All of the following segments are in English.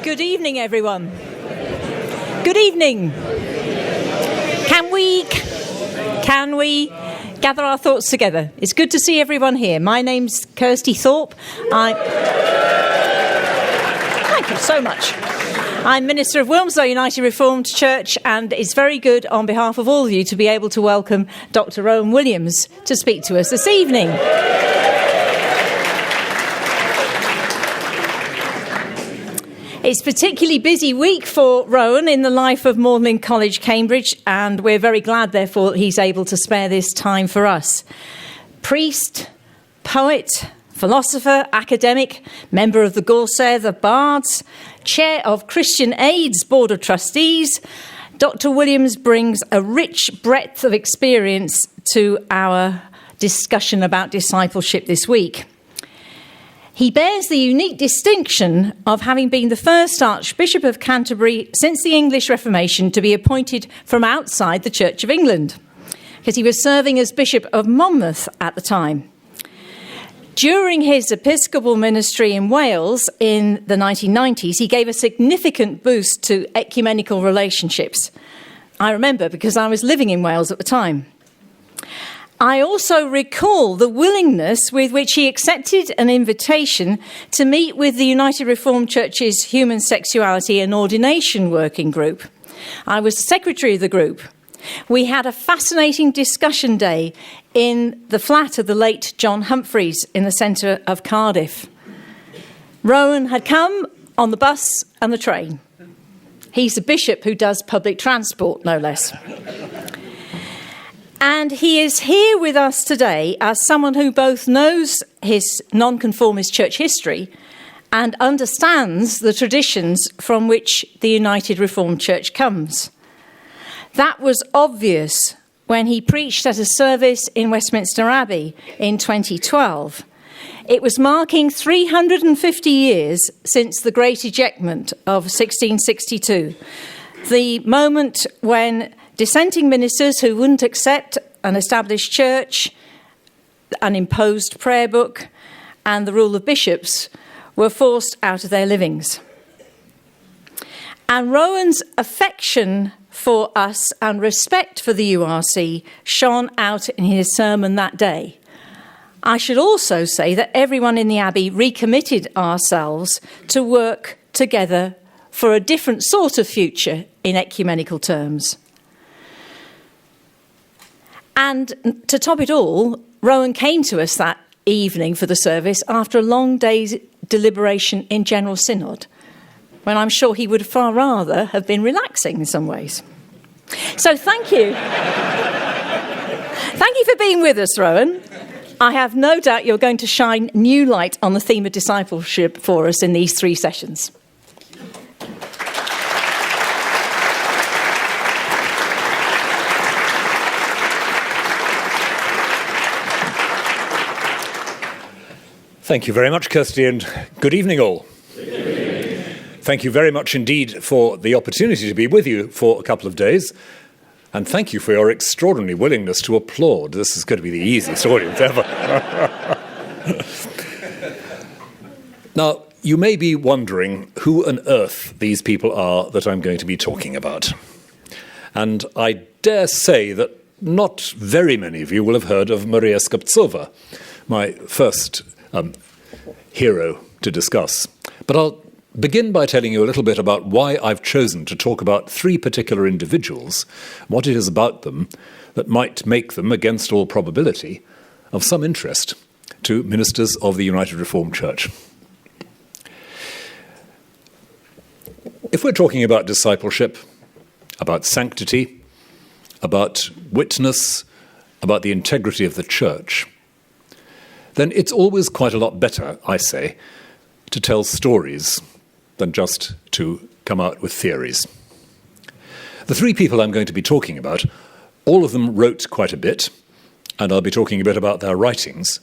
Good evening, everyone. Good evening. Can we gather our thoughts together? It's good to see everyone here. My name's Kirsty Thorpe. Thank you so much. I'm Minister of Wilmslow United Reformed Church, and it's very good on behalf of all of you to be able to welcome Dr. Rowan Williams to speak to us this evening. It's a particularly busy week for Rowan in the life of Magdalen College, Cambridge, and we're very glad, therefore, that he's able to spare this time for us. Priest, poet, philosopher, academic, member of the Corsair, the Bards, chair of Christian Aid's Board of Trustees, Dr. Williams brings a rich breadth of experience to our discussion about discipleship this week. He bears the unique distinction of having been the first Archbishop of Canterbury since the English Reformation to be appointed from outside the Church of England, because he was serving as Bishop of Monmouth at the time. During his episcopal ministry in Wales in the 1990s, he gave a significant boost to ecumenical relationships. I remember because I was living in Wales at the time. I also recall the willingness with which he accepted an invitation to meet with the United Reformed Church's Human Sexuality and Ordination Working Group. I was the secretary of the group. We had a fascinating discussion day in the flat of the late John Humphreys in the centre of Cardiff. Rowan had come on the bus and the train. He's the bishop who does public transport, no less. And he is here with us today as someone who both knows his nonconformist church history and understands the traditions from which the United Reformed Church comes. That was obvious when he preached at a service in Westminster Abbey in 2012. It was marking 350 years since the Great Ejectment of 1662, the moment when dissenting ministers who wouldn't accept an established church, an imposed prayer book, and the rule of bishops were forced out of their livings. And Rowan's affection for us and respect for the URC shone out in his sermon that day. I should also say that everyone in the Abbey recommitted ourselves to work together for a different sort of future in ecumenical terms. And to top it all, Rowan came to us that evening for the service after a long day's deliberation in General Synod, when I'm sure he would far rather have been relaxing in some ways. So thank you. Thank you for being with us, Rowan. I have no doubt you're going to shine new light on the theme of discipleship for us in these 3 sessions. Thank you very much, Kirsty, and good evening all. Thank you very much indeed for the opportunity to be with you for a couple of days, and thank you for your extraordinary willingness to applaud. This is going to be the easiest audience ever. Now, you may be wondering who on earth these people are that I'm going to be talking about. And I dare say that not very many of you will have heard of Maria Skobtsova, my first hero to discuss. But I'll begin by telling you a little bit about why I've chosen to talk about 3 particular individuals, what it is about them that might make them, against all probability, of some interest to ministers of the United Reformed Church. If we're talking about discipleship, about sanctity, about witness, about the integrity of the church, then it's always quite a lot better, I say, to tell stories than just to come out with theories. The 3 people I'm going to be talking about, all of them wrote quite a bit, and I'll be talking a bit about their writings,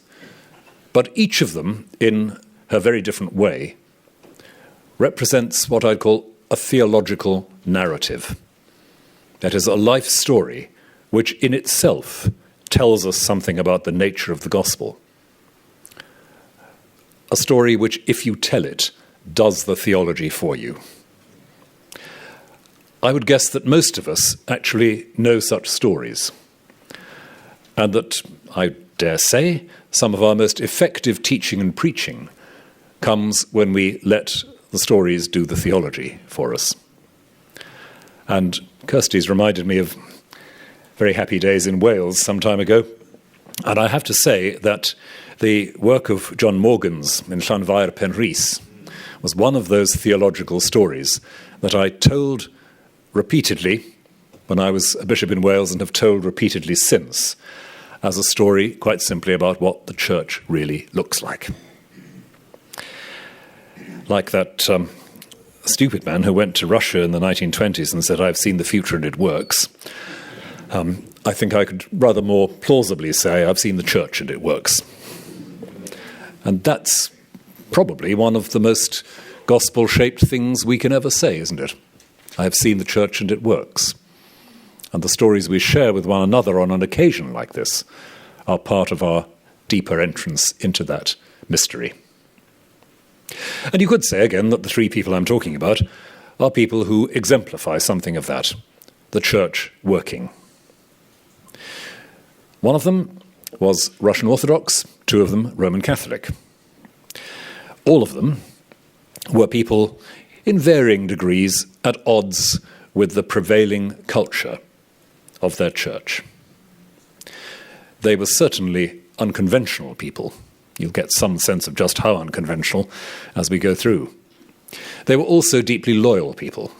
but each of them, in her very different way, represents what I'd call a theological narrative. That is, a life story which in itself tells us something about the nature of the gospel. A story which, if you tell it does the theology for you. I would guess that most of us actually know such stories, and that, I dare say, some of our most effective teaching and preaching comes when we let the stories do the theology for us. And Kirsty's reminded me of very happy days in Wales some time ago, and I have to say that the work of John Morgan's in Llanfair Penrhys was one of those theological stories that I told repeatedly when I was a bishop in Wales, and have told repeatedly since, as a story quite simply about what the church really looks like. Like that stupid man who went to Russia in the 1920s and said, "I've seen the future and it works." I think I could rather more plausibly say, "I've seen the church and it works." And that's probably one of the most gospel-shaped things we can ever say, isn't it? I have seen the church and it works. And the stories we share with one another on an occasion like this are part of our deeper entrance into that mystery. And you could say again that the three people I'm talking about are people who exemplify something of that, the church working. One of them was Russian Orthodox, two of them Roman Catholic. All of them were people in varying degrees at odds with the prevailing culture of their church. They were certainly unconventional people. You'll get some sense of just how unconventional as we go through. They were also deeply loyal people.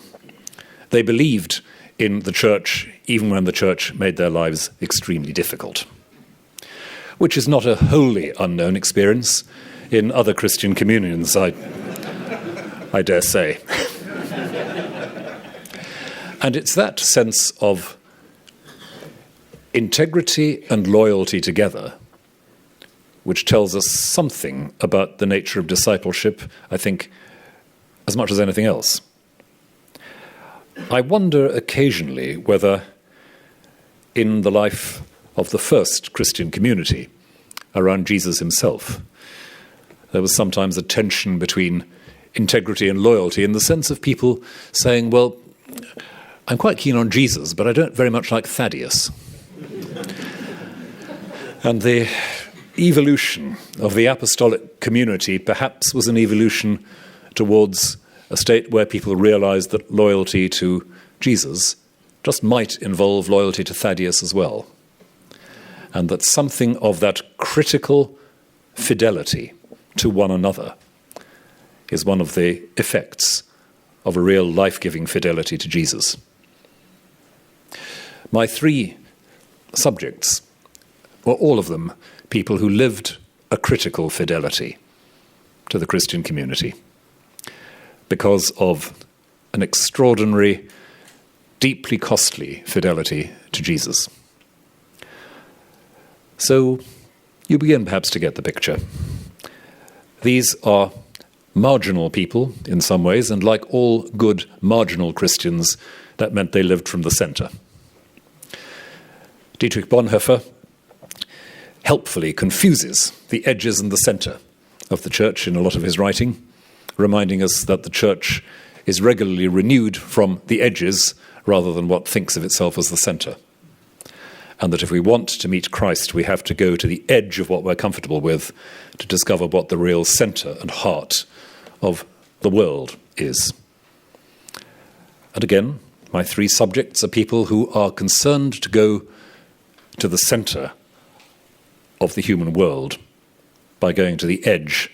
They believed in the church even when the church made their lives extremely difficult, which is not a wholly unknown experience in other Christian communions, I dare say. And it's that sense of integrity and loyalty together which tells us something about the nature of discipleship, I think, as much as anything else. I wonder occasionally whether in the life of the first Christian community around Jesus himself, there was sometimes a tension between integrity and loyalty, in the sense of people saying, well, I'm quite keen on Jesus, but I don't very much like Thaddeus. And the evolution of the apostolic community perhaps was an evolution towards a state where people realized that loyalty to Jesus just might involve loyalty to Thaddeus as well. And that something of that critical fidelity to one another is one of the effects of a real life-giving fidelity to Jesus. My three subjects were all of them people who lived a critical fidelity to the Christian community because of an extraordinary, deeply costly fidelity to Jesus. So you begin perhaps to get the picture. These are marginal people in some ways, and like all good marginal Christians, that meant they lived from the center. Dietrich Bonhoeffer helpfully confuses the edges and the center of the church in a lot of his writing, reminding us that the church is regularly renewed from the edges rather than what thinks of itself as the center. And that if we want to meet Christ, we have to go to the edge of what we're comfortable with to discover what the real center and heart of the world is. And again, my three subjects are people who are concerned to go to the center of the human world by going to the edge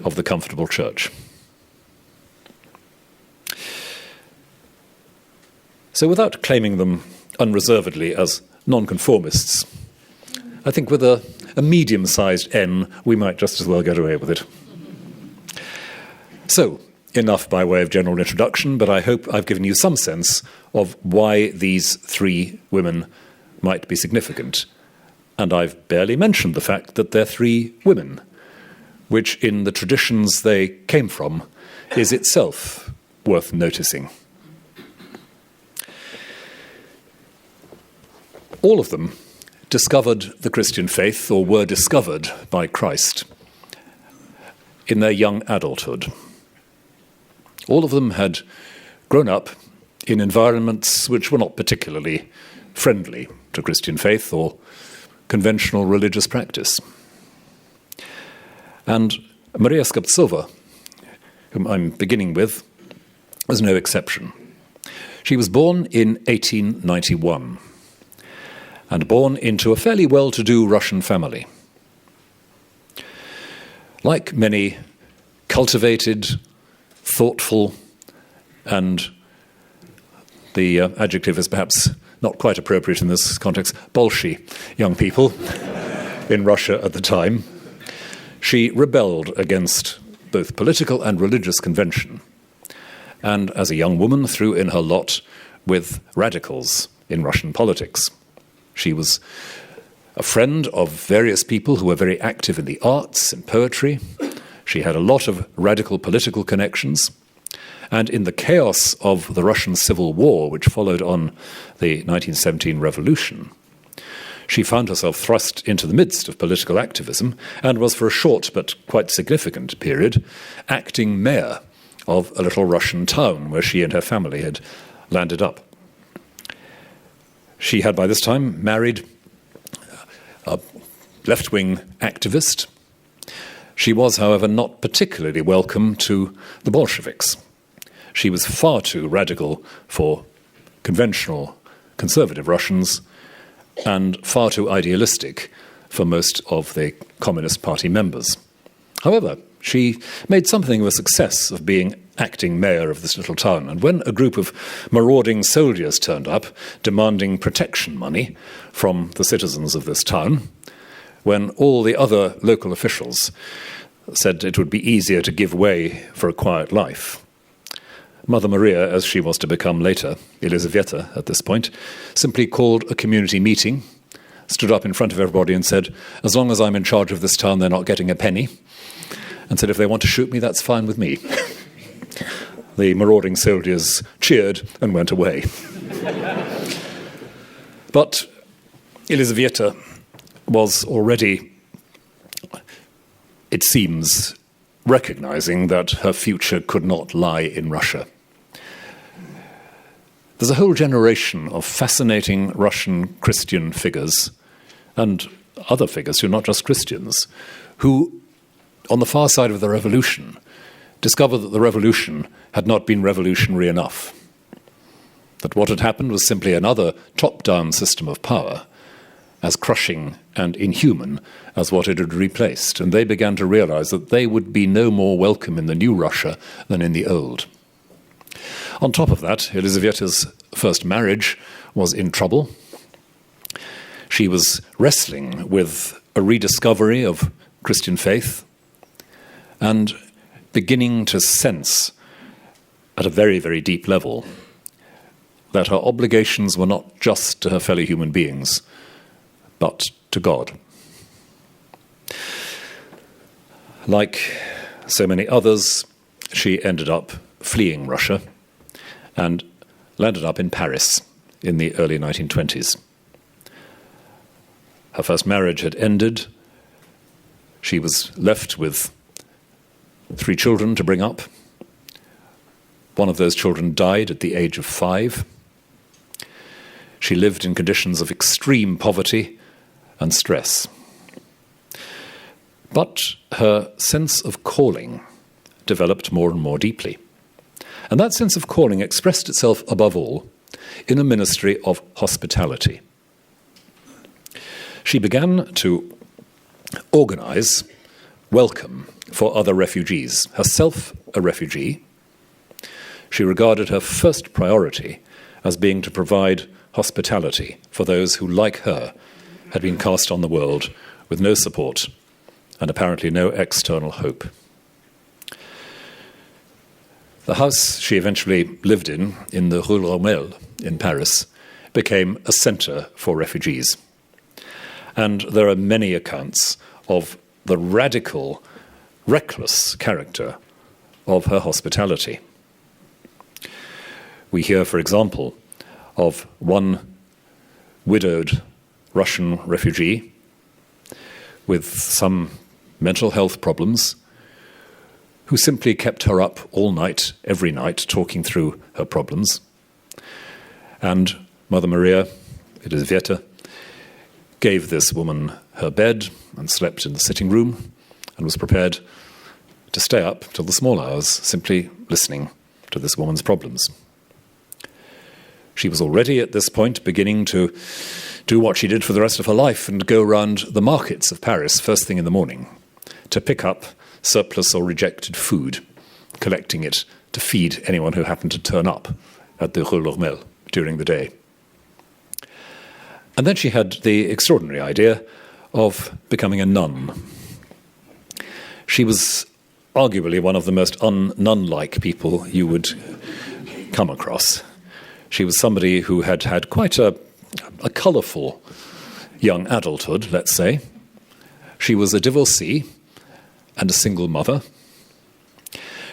of the comfortable church. So without claiming them unreservedly as nonconformists, I think with a medium-sized N, we might just as well get away with it. So, enough by way of general introduction, but I hope I've given you some sense of why these three women might be significant. And I've barely mentioned the fact that they're three women, which in the traditions they came from is itself worth noticing. All of them discovered the Christian faith, or were discovered by Christ, in their young adulthood. All of them had grown up in environments which were not particularly friendly to Christian faith or conventional religious practice. And Maria Skobtsova, whom I'm beginning with, was no exception. She was born in 1891 and born into a fairly well-to-do Russian family. Like many cultivated, thoughtful, and the adjective is perhaps not quite appropriate in this context, bolshy young people in Russia at the time, she rebelled against both political and religious convention, and as a young woman threw in her lot with radicals in Russian politics. She was a friend of various people who were very active in the arts and poetry. She had a lot of radical political connections. And in the chaos of the Russian Civil War, which followed on the 1917 revolution, she found herself thrust into the midst of political activism and was for a short but quite significant period acting mayor of a little Russian town where she and her family had landed up. She had by this time married a left-wing activist. She was, however, not particularly welcome to the Bolsheviks. She was far too radical for conventional conservative Russians and far too idealistic for most of the Communist Party members. However, she made something of a success of being acting mayor of this little town, and when a group of marauding soldiers turned up demanding protection money from the citizens of this town, when all the other local officials said it would be easier to give way for a quiet life, Mother Maria, as she was to become later, Elizaveta at this point, simply called a community meeting, stood up in front of everybody and said, as long as I'm in charge of this town, they're not getting a penny, and said if they want to shoot me, that's fine with me. The marauding soldiers cheered and went away. But Elizaveta was already, it seems, recognizing that her future could not lie in Russia. There's a whole generation of fascinating Russian Christian figures and other figures who are not just Christians, who, on the far side of the revolution, discovered that the revolution had not been revolutionary enough. That what had happened was simply another top-down system of power, as crushing and inhuman as what it had replaced. And they began to realize that they would be no more welcome in the new Russia than in the old. On top of that, Elizaveta's first marriage was in trouble. She was wrestling with a rediscovery of Christian faith and beginning to sense at a very, very deep level that her obligations were not just to her fellow human beings, but to God. Like so many others, she ended up fleeing Russia and landed up in Paris in the early 1920s. Her first marriage had ended. She was left with 3 children to bring up. One of those children died at the age of 5. She lived in conditions of extreme poverty and stress. But her sense of calling developed more and more deeply. And that sense of calling expressed itself, above all, in a ministry of hospitality. She began to organize welcome for other refugees. Herself a refugee, she regarded her first priority as being to provide hospitality for those who, like her, had been cast on the world with no support and apparently no external hope. The house she eventually lived in the Rue Rommel in Paris, became a centre for refugees. And there are many accounts of the radical, reckless character of her hospitality. We hear, for example, of one widowed Russian refugee with some mental health problems who simply kept her up all night, every night, talking through her problems. And Mother Maria, Elizaveta, gave this woman her bed and slept in the sitting room and was prepared to stay up till the small hours, simply listening to this woman's problems. She was already at this point beginning to do what she did for the rest of her life and go around the markets of Paris first thing in the morning to pick up surplus or rejected food, collecting it to feed anyone who happened to turn up at the Rue Lormel during the day. And then she had the extraordinary idea of becoming a nun. She was arguably one of the most un-nun-like people you would come across. She was somebody who had had quite a colourful young adulthood, let's say. She was a divorcee and a single mother.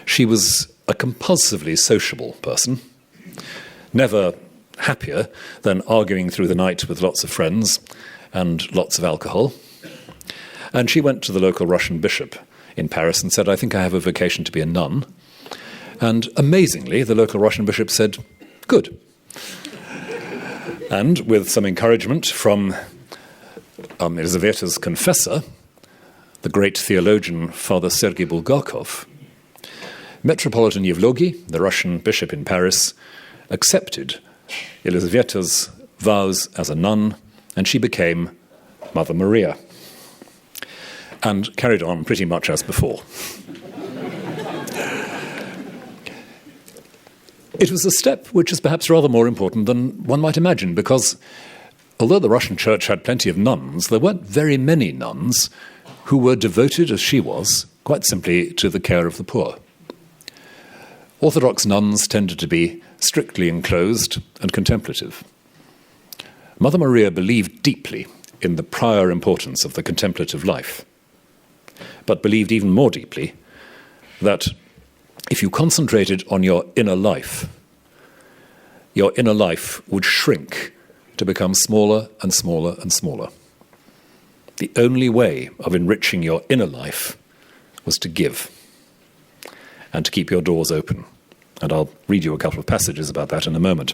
She was a compulsively sociable person, never happier than arguing through the night with lots of friends and lots of alcohol. And she went to the local Russian bishop in Paris and said, "I think I have a vocation to be a nun." And amazingly, the local Russian bishop said, "Good." And with some encouragement from Elizaveta's confessor, the great theologian Father Sergei Bulgakov, Metropolitan Yevlogy, the Russian bishop in Paris, accepted Elizaveta's vows as a nun, and she became Mother Maria, and carried on pretty much as before. It was a step which is perhaps rather more important than one might imagine, because although the Russian church had plenty of nuns, there weren't very many nuns who were devoted, as she was, quite simply to the care of the poor. Orthodox nuns tended to be strictly enclosed and contemplative. Mother Maria believed deeply in the prior importance of the contemplative life, but believed even more deeply that if you concentrated on your inner life would shrink to become smaller and smaller and smaller. The only way of enriching your inner life was to give and to keep your doors open. And I'll read you a couple of passages about that in a moment.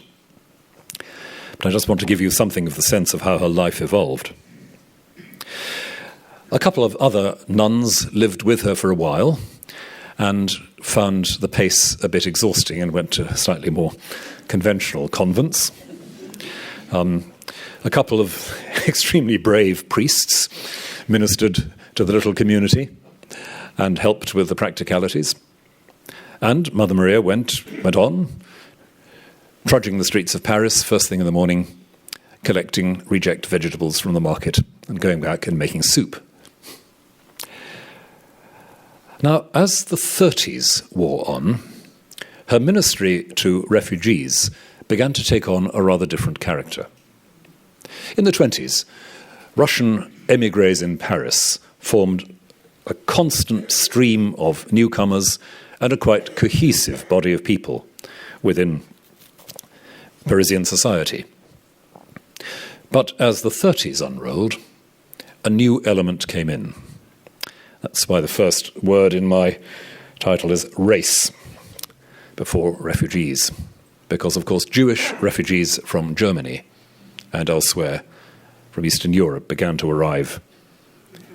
But I just want to give you something of the sense of how her life evolved. A couple of other nuns lived with her for a while and found the pace a bit exhausting and went to slightly more conventional convents. A couple of extremely brave priests ministered to the little community and helped with the practicalities. And Mother Maria went on, trudging the streets of Paris first thing in the morning, collecting reject vegetables from the market and going back and making soup. Now, as the 30s wore on, her ministry to refugees began to take on a rather different character. In the 20s, Russian émigrés in Paris formed a constant stream of newcomers and a quite cohesive body of people within Parisian society. But as the 30s unrolled, a new element came in. That's why the first word in my title is race before refugees, because, of course, Jewish refugees from Germany and elsewhere from Eastern Europe began to arrive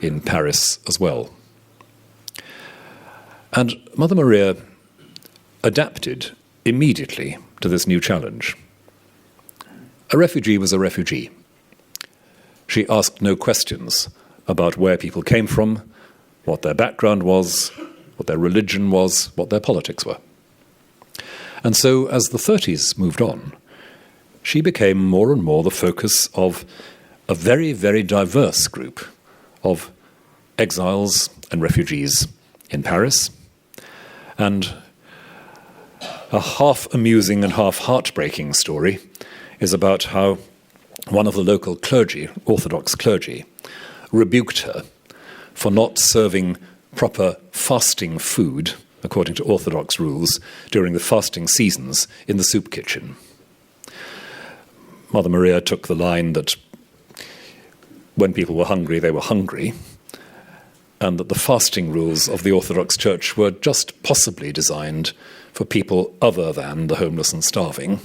in Paris as well. And Mother Maria adapted immediately to this new challenge. A refugee was a refugee. She asked no questions about where people came from, what their background was, what their religion was, what their politics were. And so, as the 30s moved on, she became more and more the focus of a very, very diverse group of exiles and refugees in Paris. And a half amusing and half heartbreaking story is about how one of the local clergy, Orthodox clergy, rebuked her for not serving proper fasting food, according to Orthodox rules, during the fasting seasons in the soup kitchen. Mother Maria took the line that when people were hungry, they were hungry, and that the fasting rules of the Orthodox Church were just possibly designed for people other than the homeless and starving,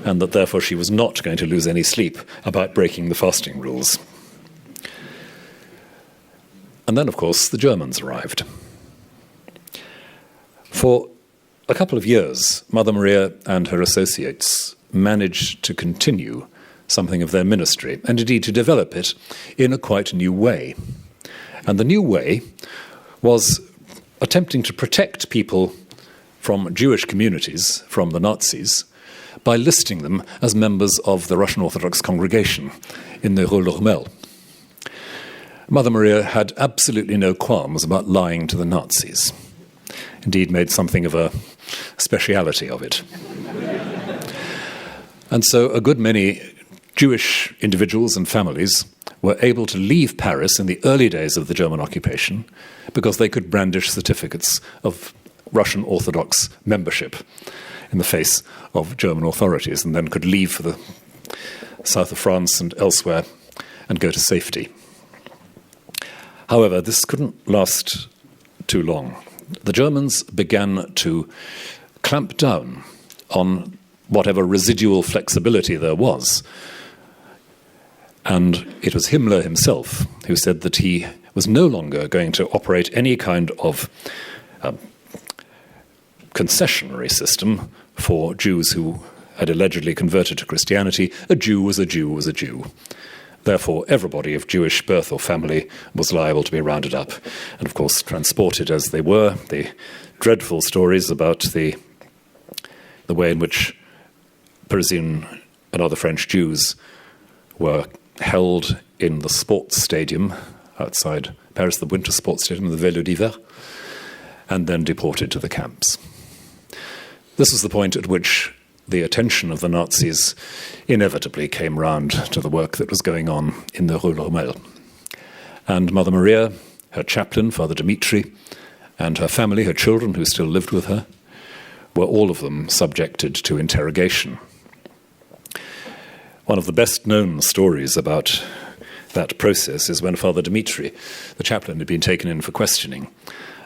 and that therefore she was not going to lose any sleep about breaking the fasting rules. And then, of course, the Germans arrived. For a couple of years, Mother Maria and her associates managed to continue something of their ministry, and indeed to develop it in a quite new way. And the new way was attempting to protect people from Jewish communities, from the Nazis, by listing them as members of the Russian Orthodox congregation in the Rue Lormel. Mother Maria had absolutely no qualms about lying to the Nazis. Indeed, made something of a speciality of it. And so a good many Jewish individuals and families were able to leave Paris in the early days of the German occupation because they could brandish certificates of Russian Orthodox membership in the face of German authorities, and then could leave for the south of France and elsewhere and go to safety. However, this couldn't last too long. The Germans began to clamp down on whatever residual flexibility there was. And it was Himmler himself who said that he was no longer going to operate any kind of concessionary system for Jews who had allegedly converted to Christianity. A Jew was a Jew was a Jew. Therefore, everybody of Jewish birth or family was liable to be rounded up and, of course, transported as they were. The dreadful stories about the way in which Parisian and other French Jews were held in the sports stadium outside Paris, the winter sports stadium, the Vélo d'Hiver, and then deported to the camps. This was the point at which the attention of the Nazis inevitably came round to the work that was going on in the Rue Lormel. And Mother Maria, her chaplain, Father Dmitri, and her family, her children who still lived with her, were all of them subjected to interrogation. One of the best-known stories about that process is when Father Dmitri, the chaplain, had been taken in for questioning,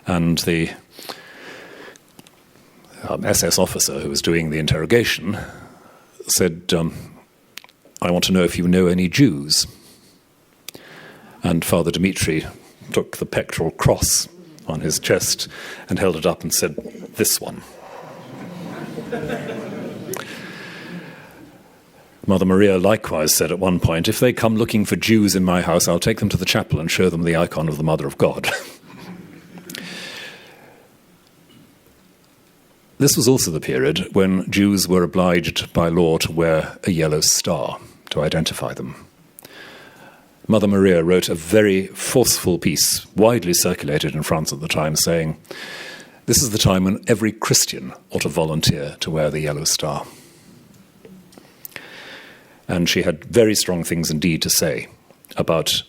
and the SS officer who was doing the interrogation said, I want to know if you know any Jews. And Father Dmitri took the pectoral cross on his chest and held it up and said, this one. Mother Maria likewise said at one point, if they come looking for Jews in my house, I'll take them to the chapel and show them the icon of the Mother of God. This was also the period when Jews were obliged by law to wear a yellow star to identify them. Mother Maria wrote a very forceful piece, widely circulated in France at the time, saying, this is the time when every Christian ought to volunteer to wear the yellow star. And she had very strong things indeed to say about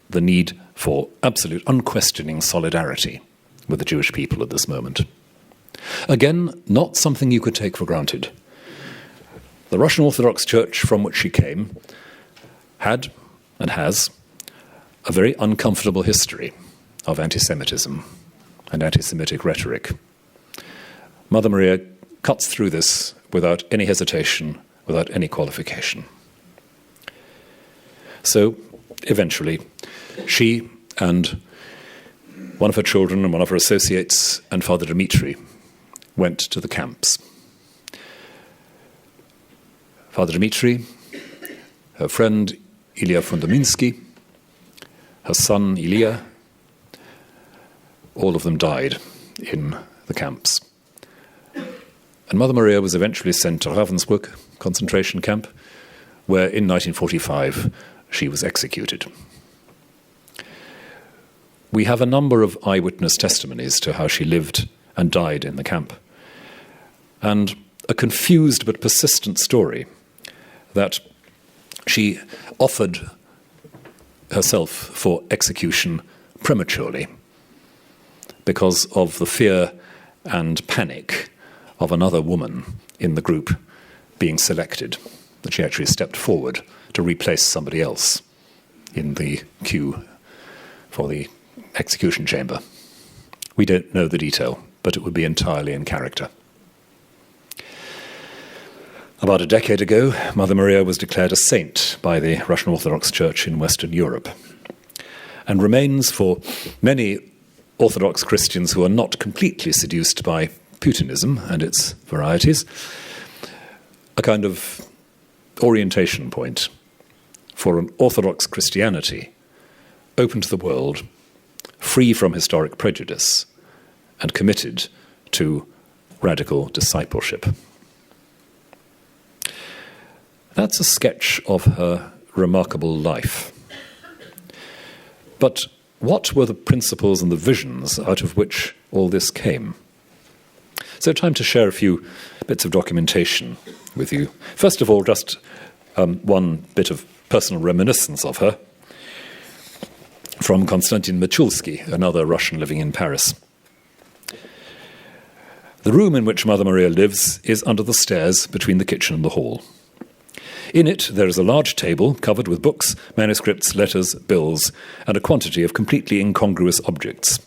the need for absolute unquestioning solidarity with the Jewish people at this moment. Again, not something you could take for granted. The Russian Orthodox Church from which she came had and has a very uncomfortable history of anti-Semitism and anti-Semitic rhetoric. Mother Maria cuts through this without any hesitation, without any qualification. So, eventually, she and one of her children and one of her associates and Father Dmitri went to the camps. Father Dmitri, her friend Ilya Fundaminsky, her son Ilya, all of them died in the camps. And Mother Maria was eventually sent to Ravensbrück concentration camp, where in 1945 she was executed. We have a number of eyewitness testimonies to how she lived and died in the camp, and a confused but persistent story that she offered herself for execution prematurely because of the fear and panic of another woman in the group being selected, that she actually stepped forward to replace somebody else in the queue for the execution chamber. We don't know the detail, but it would be entirely in character. About a decade ago, Mother Maria was declared a saint by the Russian Orthodox Church in Western Europe, and remains for many Orthodox Christians who are not completely seduced by Putinism and its varieties, a kind of orientation point for an Orthodox Christianity open to the world, free from historic prejudice, and committed to radical discipleship. That's a sketch of her remarkable life. But what were the principles and the visions out of which all this came? So time to share a few bits of documentation with you. First of all, just one bit of personal reminiscence of her from Konstantin Michulski, another Russian living in Paris. The room in which Mother Maria lives is under the stairs between the kitchen and the hall. In it, there is a large table covered with books, manuscripts, letters, bills, and a quantity of completely incongruous objects.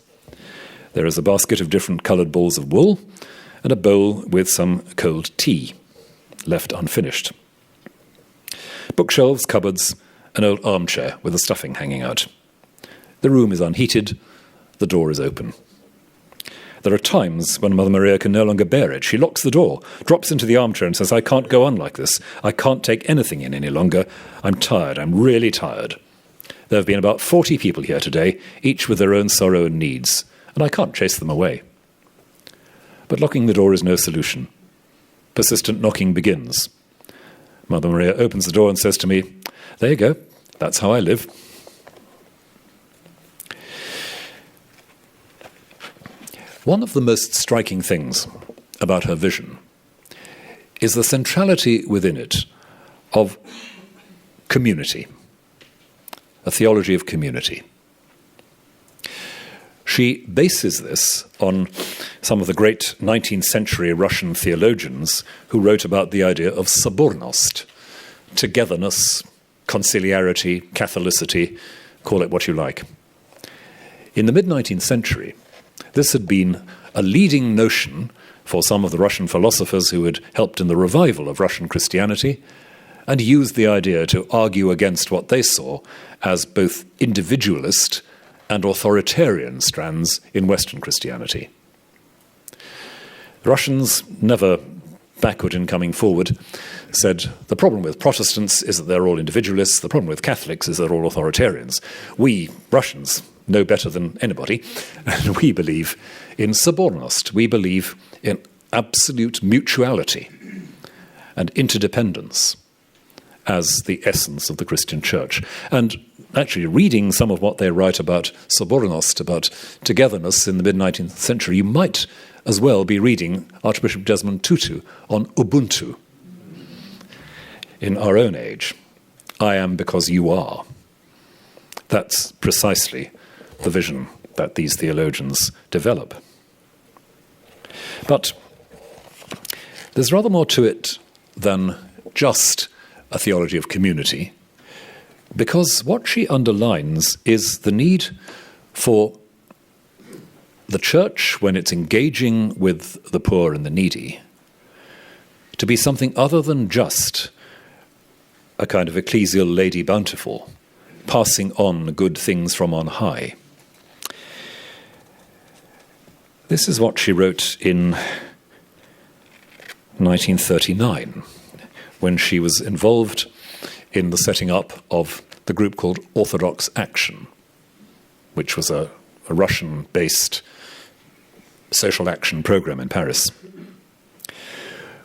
There is a basket of different coloured balls of wool and a bowl with some cold tea, left unfinished. Bookshelves, cupboards, an old armchair with a stuffing hanging out. The room is unheated, the door is open. There are times when Mother Maria can no longer bear it. She locks the door, drops into the armchair and says, "I can't go on like this. I can't take anything in any longer. I'm tired. I'm really tired. There have been about 40 people here today, each with their own sorrow and needs, and I can't chase them away." But locking the door is no solution. Persistent knocking begins. Mother Maria opens the door and says to me, "There you go. That's how I live." One of the most striking things about her vision is the centrality within it of community, a theology of community. She bases this on some of the great 19th century Russian theologians who wrote about the idea of sobornost, togetherness, conciliarity, Catholicity, call it what you like. In the mid-19th century, this had been a leading notion for some of the Russian philosophers who had helped in the revival of Russian Christianity and used the idea to argue against what they saw as both individualist and authoritarian strands in Western Christianity. The Russians, never backward in coming forward, said the problem with Protestants is that they're all individualists, the problem with Catholics is they're all authoritarians. We, Russians, know better than anybody, and we believe in sobornost. We believe in absolute mutuality and interdependence as the essence of the Christian church. And actually reading some of what they write about sobornost, about togetherness in the mid-19th century, you might as well be reading Archbishop Desmond Tutu on Ubuntu. In our own age, I am because you are. That's precisely the vision that these theologians develop. But there's rather more to it than just a theology of community, because what she underlines is the need for the church, when it's engaging with the poor and the needy, to be something other than just a kind of ecclesial Lady Bountiful, passing on good things from on high. This is what she wrote in 1939, when she was involved in the setting up of the group called Orthodox Action, which was a Russian-based social action program in Paris.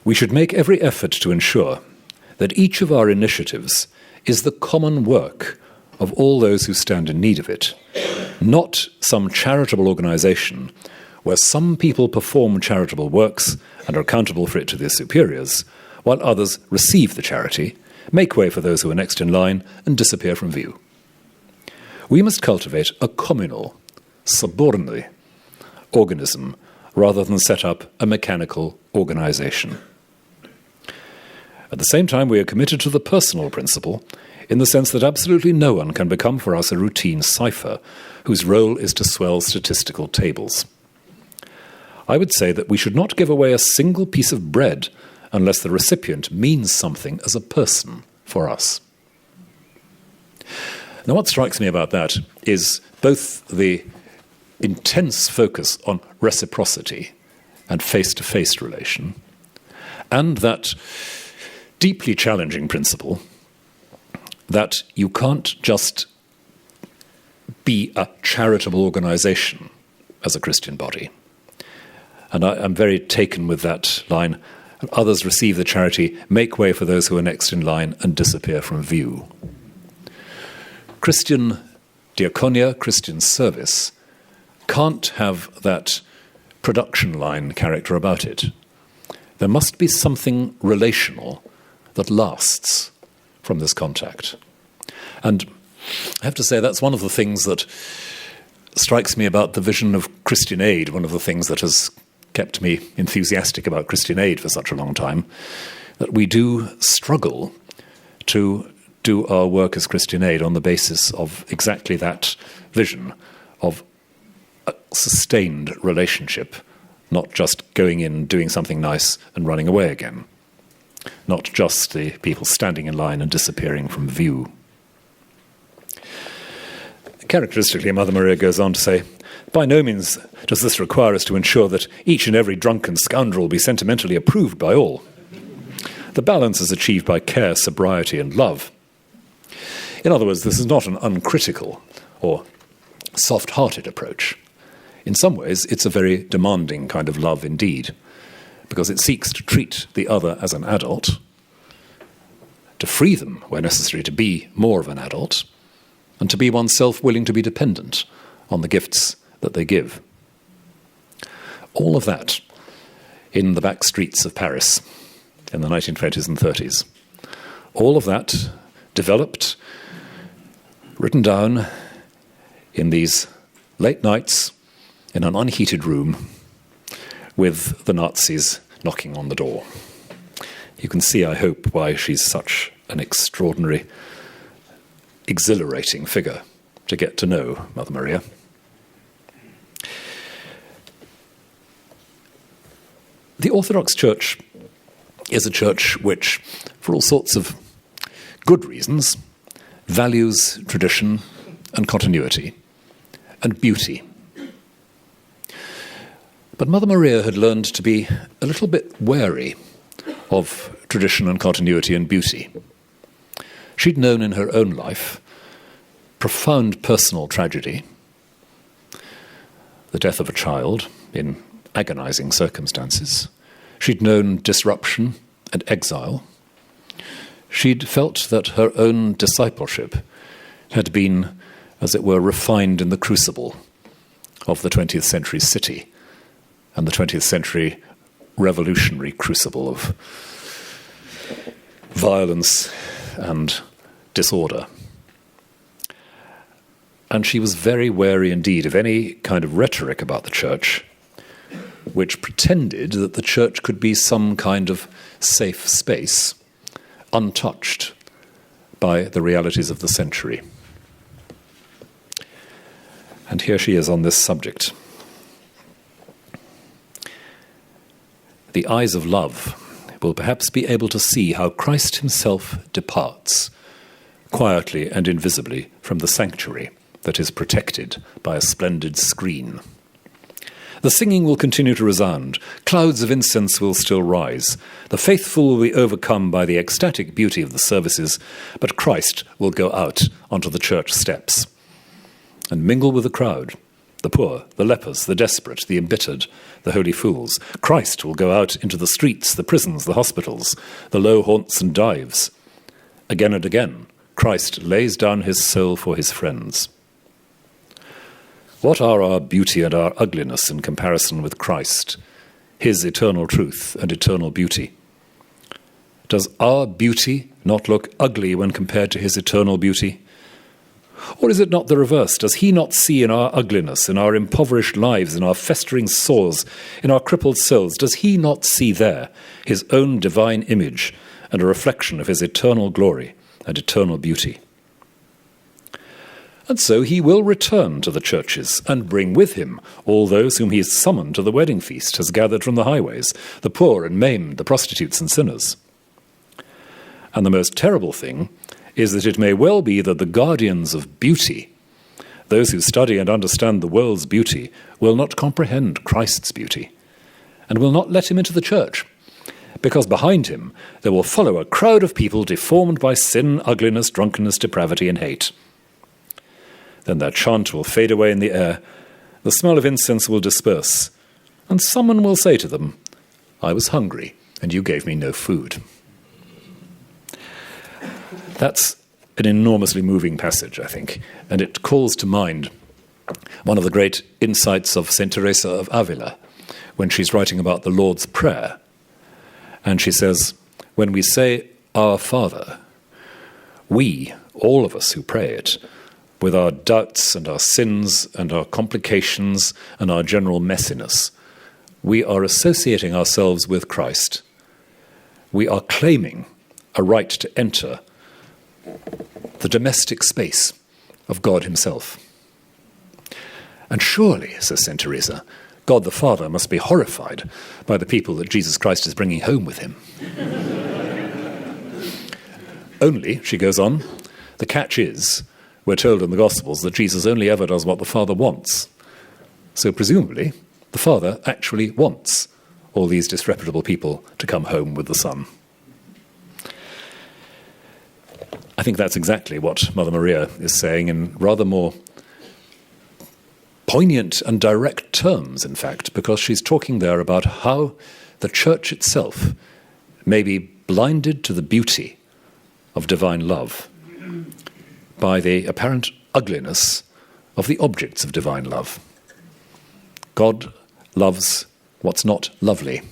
"We should make every effort to ensure that each of our initiatives is the common work of all those who stand in need of it, not some charitable organization where some people perform charitable works and are accountable for it to their superiors, while others receive the charity, make way for those who are next in line, and disappear from view. We must cultivate a communal, soborny organism rather than set up a mechanical organization." At the same time, we are committed to the personal principle in the sense that absolutely no one can become for us a routine cipher whose role is to swell statistical tables. I would say that we should not give away a single piece of bread unless the recipient means something as a person for us. Now, what strikes me about that is both the intense focus on reciprocity and face-to-face relation, and that deeply challenging principle that you can't just be a charitable organization as a Christian body. And I'm very taken with that line, others receive the charity, make way for those who are next in line, and disappear from view. Christian diaconia, Christian service, can't have that production line character about it. There must be something relational that lasts from this contact. And I have to say that's one of the things that strikes me about the vision of Christian aid, one of the things that has kept me enthusiastic about Christian aid for such a long time, that we do struggle to do our work as Christian aid on the basis of exactly that vision of a sustained relationship, not just going in, doing something nice and running away again, not just the people standing in line and disappearing from view. Characteristically, Mother Maria goes on to say, by no means does this require us to ensure that each and every drunken scoundrel be sentimentally approved by all. The balance is achieved by care, sobriety, and love. In other words, this is not an uncritical or soft-hearted approach. In some ways, it's a very demanding kind of love indeed, because it seeks to treat the other as an adult, to free them where necessary to be more of an adult, and to be oneself willing to be dependent on the gifts that they give. All of that in the back streets of Paris in the 1920s and 30s. All of that developed, written down in these late nights in an unheated room with the Nazis knocking on the door. You can see, I hope, why she's such an extraordinary, exhilarating figure to get to know, Mother Maria. The Orthodox Church is a church which, for all sorts of good reasons, values tradition and continuity and beauty. But Mother Maria had learned to be a little bit wary of tradition and continuity and beauty. She'd known in her own life profound personal tragedy, the death of a child in agonizing circumstances. She'd known disruption and exile. She'd felt that her own discipleship had been, as it were, refined in the crucible of the 20th century city and the 20th century revolutionary crucible of violence and disorder. And she was very wary indeed of any kind of rhetoric about the church which pretended that the church could be some kind of safe space, untouched by the realities of the century. And here she is on this subject. The eyes of love will perhaps be able to see how Christ himself departs, quietly and invisibly, from the sanctuary that is protected by a splendid screen. The singing will continue to resound. Clouds of incense will still rise. The faithful will be overcome by the ecstatic beauty of the services, but Christ will go out onto the church steps and mingle with the crowd, the poor, the lepers, the desperate, the embittered, the holy fools. Christ will go out into the streets, the prisons, the hospitals, the low haunts and dives. Again and again, Christ lays down his soul for his friends. What are our beauty and our ugliness in comparison with Christ, his eternal truth and eternal beauty? Does our beauty not look ugly when compared to his eternal beauty? Or is it not the reverse? Does he not see in our ugliness, in our impoverished lives, in our festering sores, in our crippled souls, does he not see there his own divine image and a reflection of his eternal glory and eternal beauty. And so he will return to the churches and bring with him all those whom he has summoned to the wedding feast, has gathered from the highways, the poor and maimed, the prostitutes and sinners. And the most terrible thing is that it may well be that the guardians of beauty, those who study and understand the world's beauty, will not comprehend Christ's beauty and will not let him into the church, because behind him there will follow a crowd of people deformed by sin, ugliness, drunkenness, depravity, and hate. Then their chant will fade away in the air, the smell of incense will disperse, and someone will say to them, "I was hungry, and you gave me no food." That's an enormously moving passage, I think, and it calls to mind one of the great insights of St. Teresa of Avila, when she's writing about the Lord's Prayer. And she says, when we say, "Our Father," we, all of us who pray it, with our doubts and our sins and our complications and our general messiness, we are associating ourselves with Christ. We are claiming a right to enter the domestic space of God himself. And surely, says St. Teresa, God the Father must be horrified by the people that Jesus Christ is bringing home with him. Only, she goes on, the catch is, we're told in the Gospels that Jesus only ever does what the Father wants. So presumably, the Father actually wants all these disreputable people to come home with the Son. I think that's exactly what Mother Maria is saying in rather more poignant and direct terms, in fact, because she's talking there about how the church itself may be blinded to the beauty of divine love by the apparent ugliness of the objects of divine love. God loves what's not lovely.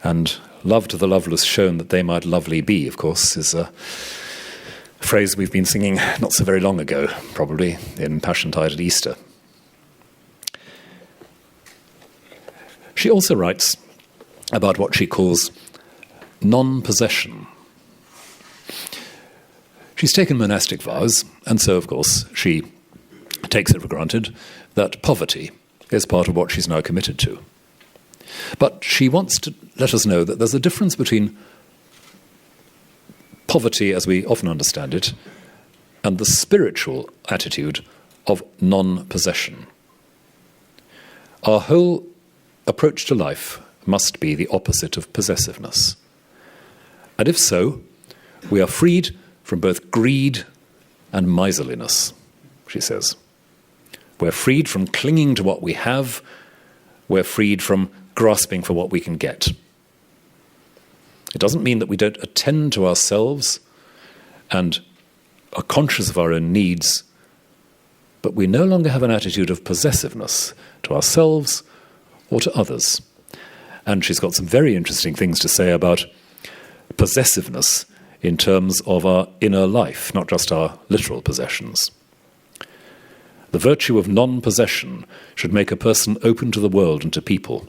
And love to the loveless shown that they might lovely be, of course, is a phrase we've been singing not so very long ago, probably, in Passiontide at Easter. She also writes about what she calls non-possession. She's taken monastic vows, and so, of course, she takes it for granted that poverty is part of what she's now committed to. But she wants to let us know that there's a difference between poverty, as we often understand it, and the spiritual attitude of non-possession. Our whole approach to life must be the opposite of possessiveness. And if so, we are freed from both greed and miserliness, she says. We're freed from clinging to what we have. We're freed from grasping for what we can get. It doesn't mean that we don't attend to ourselves and are conscious of our own needs, but we no longer have an attitude of possessiveness to ourselves or to others. And she's got some very interesting things to say about possessiveness in terms of our inner life, not just our literal possessions. The virtue of non-possession should make a person open to the world and to people.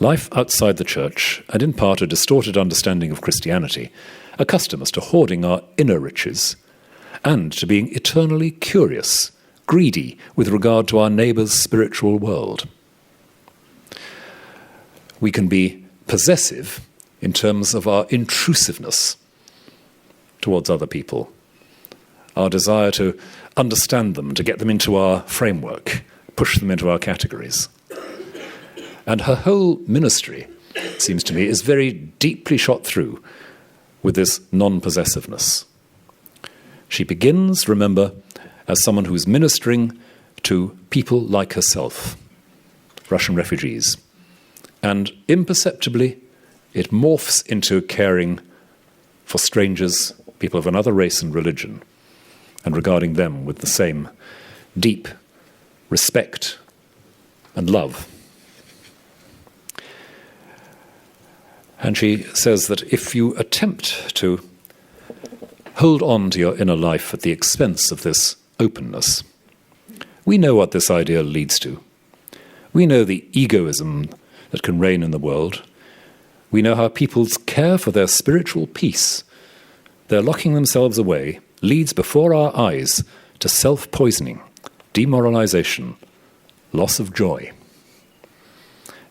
Life outside the church, and in part a distorted understanding of Christianity, accustom us to hoarding our inner riches and to being eternally curious, greedy with regard to our neighbour's spiritual world. We can be possessive in terms of our intrusiveness towards other people, our desire to understand them, to get them into our framework, push them into our categories. And her whole ministry, it seems to me, is very deeply shot through with this non-possessiveness. She begins, remember, as someone who is ministering to people like herself, Russian refugees. And imperceptibly, it morphs into caring for strangers, people of another race and religion, and regarding them with the same deep respect and love. And she says that if you attempt to hold on to your inner life at the expense of this openness, we know what this ideal leads to. We know the egoism that can reign in the world. We know how people's care for their spiritual peace, their locking themselves away, leads before our eyes to self-poisoning, demoralization, loss of joy.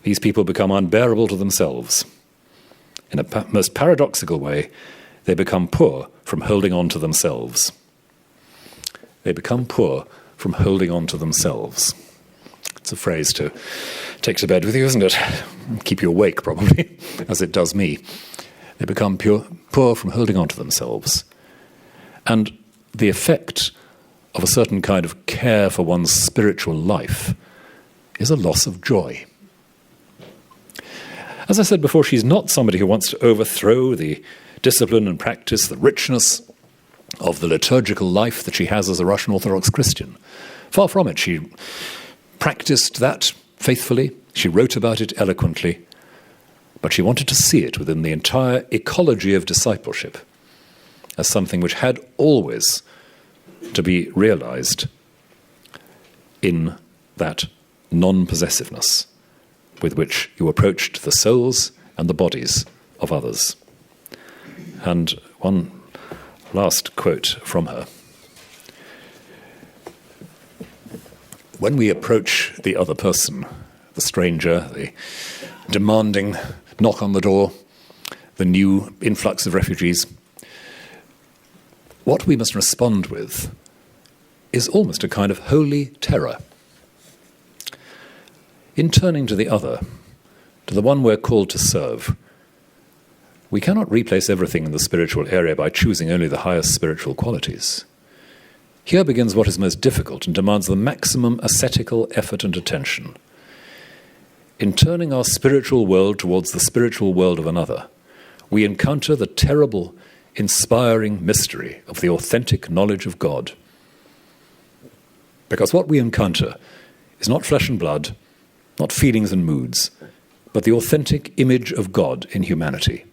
These people become unbearable to themselves. In a most paradoxical way, they become poor from holding on to themselves. They become poor from holding on to themselves. It's a phrase to take to bed with you, isn't it? Keep you awake, probably, as it does me. They become poor from holding on to themselves. And the effect of a certain kind of care for one's spiritual life is a loss of joy. As I said before, she's not somebody who wants to overthrow the discipline and practice, the richness of the liturgical life that she has as a Russian Orthodox Christian. Far from it. She practiced that faithfully. She wrote about it eloquently. But she wanted to see it within the entire ecology of discipleship as something which had always to be realized in that non-possessiveness with which you approached the souls and the bodies of others. And one last quote from her. When we approach the other person, the stranger, the demanding knock on the door, the new influx of refugees, what we must respond with is almost a kind of holy terror. In turning to the other, to the one we're called to serve, we cannot replace everything in the spiritual area by choosing only the highest spiritual qualities. Here begins what is most difficult and demands the maximum ascetical effort and attention. In turning our spiritual world towards the spiritual world of another, we encounter the terrible, inspiring mystery of the authentic knowledge of God. Because what we encounter is not flesh and blood, not feelings and moods, but the authentic image of God in humanity,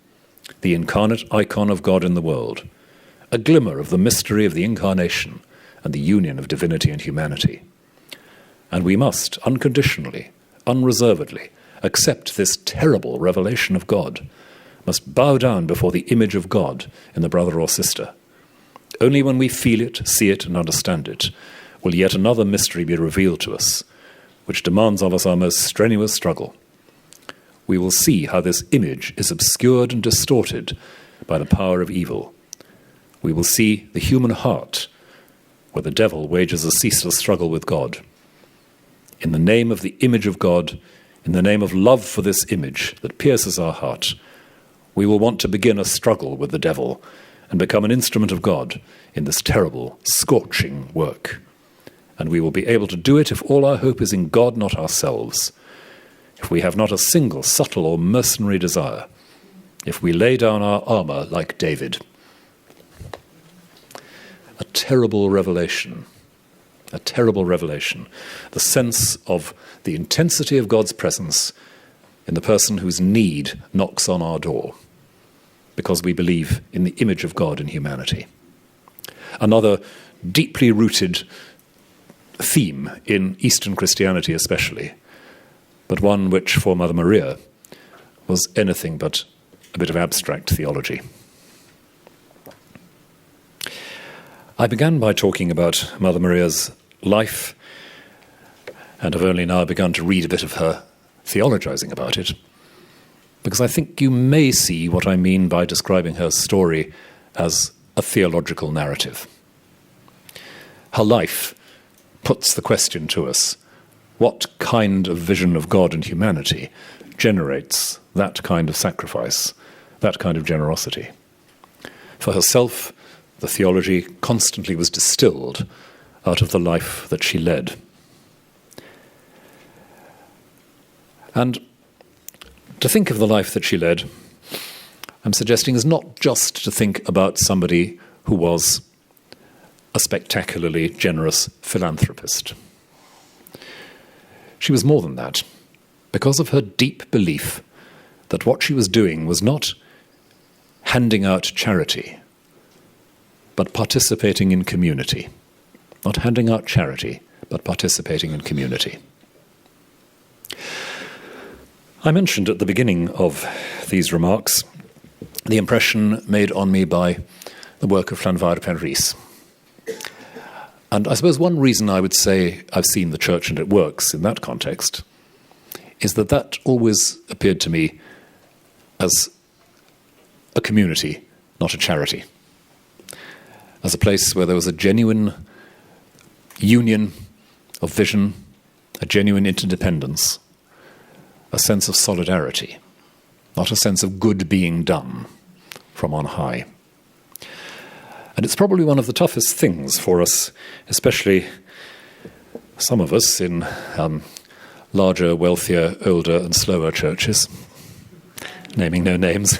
the incarnate icon of God in the world, a glimmer of the mystery of the incarnation and the union of divinity and humanity. And we must, unconditionally, unreservedly, accept this terrible revelation of God, must bow down before the image of God in the brother or sister. Only when we feel it, see it, and understand it, will yet another mystery be revealed to us, which demands of us our most strenuous struggle. We will see how this image is obscured and distorted by the power of evil. We will see the human heart, where the devil wages a ceaseless struggle with God. In the name of the image of God, in the name of love for this image that pierces our heart, we will want to begin a struggle with the devil and become an instrument of God in this terrible, scorching work. And we will be able to do it if all our hope is in God, not ourselves, if we have not a single subtle or mercenary desire, if we lay down our armor like David. A terrible revelation, the sense of the intensity of God's presence in the person whose need knocks on our door, because we believe in the image of God in humanity. Another deeply rooted theme in Eastern Christianity especially, but one which for Mother Maria was anything but a bit of abstract theology. I began by talking about Mother Maria's life, and have only now begun to read a bit of her theologizing about it, because I think you may see what I mean by describing her story as a theological narrative. Her life puts the question to us, what kind of vision of God and humanity generates that kind of sacrifice, that kind of generosity? For herself, the theology constantly was distilled out of the life that she led. And to think of the life that she led, I'm suggesting, is not just to think about somebody who was a spectacularly generous philanthropist. She was more than that, because of her deep belief that what she was doing was not handing out charity, but participating in community. Not handing out charity, but participating in community. I mentioned at the beginning of these remarks the impression made on me by the work of Llanfair Penrhys. And I suppose one reason I would say I've seen the church and it works in that context is that always appeared to me as a community, not a charity. As a place where there was a genuine union of vision, a genuine interdependence, a sense of solidarity, not a sense of good being done from on high. And it's probably one of the toughest things for us, especially some of us in larger, wealthier, older and slower churches, naming no names.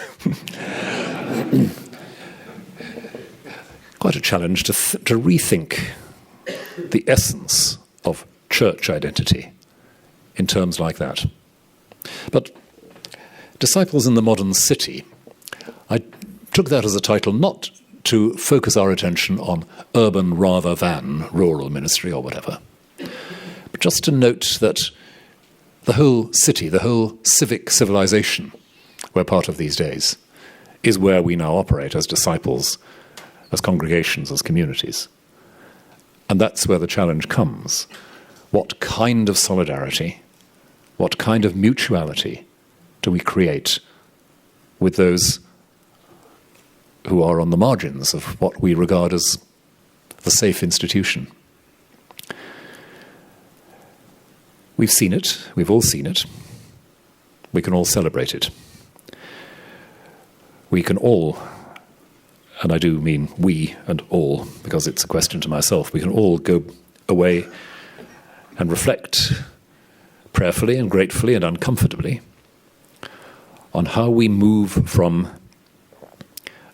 Quite a challenge to rethink the essence of church identity in terms like that. But Disciples in the Modern City, I took that as a title not to focus our attention on urban rather than rural ministry or whatever, but just to note that the whole city, the whole civic civilization we're part of these days, is where we now operate as disciples, as congregations, as communities. And that's where the challenge comes. What kind of solidarity, what kind of mutuality do we create with those who are on the margins of what we regard as the safe institution? We've seen it, we've all seen it. We can all celebrate it. We can all, and I do mean we and all, because it's a question to myself, we can all go away and reflect prayerfully and gratefully and uncomfortably on how we move from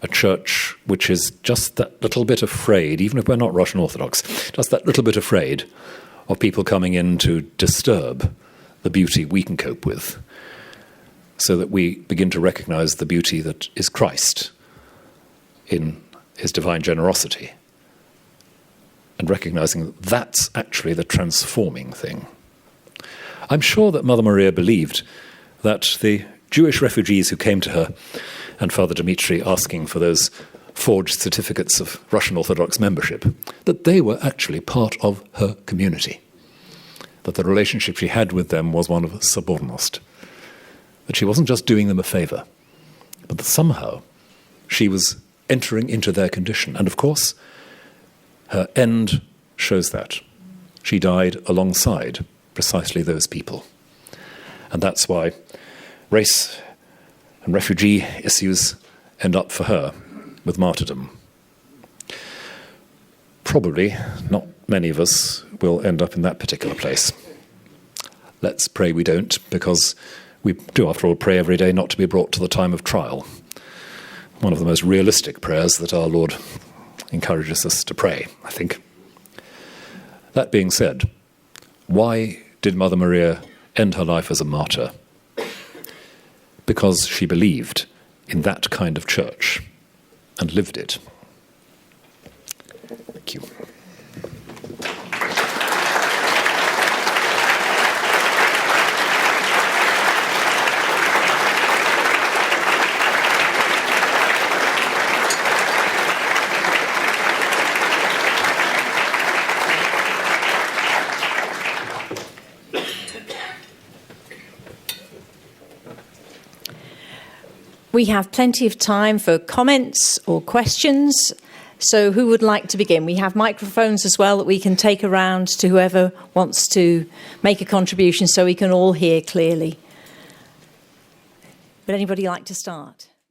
a church which is just that little bit afraid, even if we're not Russian Orthodox, just that little bit afraid of people coming in to disturb the beauty we can cope with, so that we begin to recognize the beauty that is Christ in his divine generosity, and recognizing that that's actually the transforming thing. I'm sure that Mother Maria believed that the Jewish refugees who came to her and Father Dmitri asking for those forged certificates of Russian Orthodox membership, that they were actually part of her community, that the relationship she had with them was one of sobornost, that she wasn't just doing them a favor, but that somehow she was entering into their condition. And of course, her end shows that. She died alongside precisely those people. And that's why race and refugee issues end up for her with martyrdom. Probably not many of us will end up in that particular place. Let's pray we don't, because we do, after all, pray every day not to be brought to the time of trial. One of the most realistic prayers that our Lord encourages us to pray, I think. That being said, why did Mother Maria end her life as a martyr? Because she believed in that kind of church and lived it. Thank you. We have plenty of time for comments or questions. So who would like to begin? We have microphones as well that we can take around to whoever wants to make a contribution so we can all hear clearly. Would anybody like to start?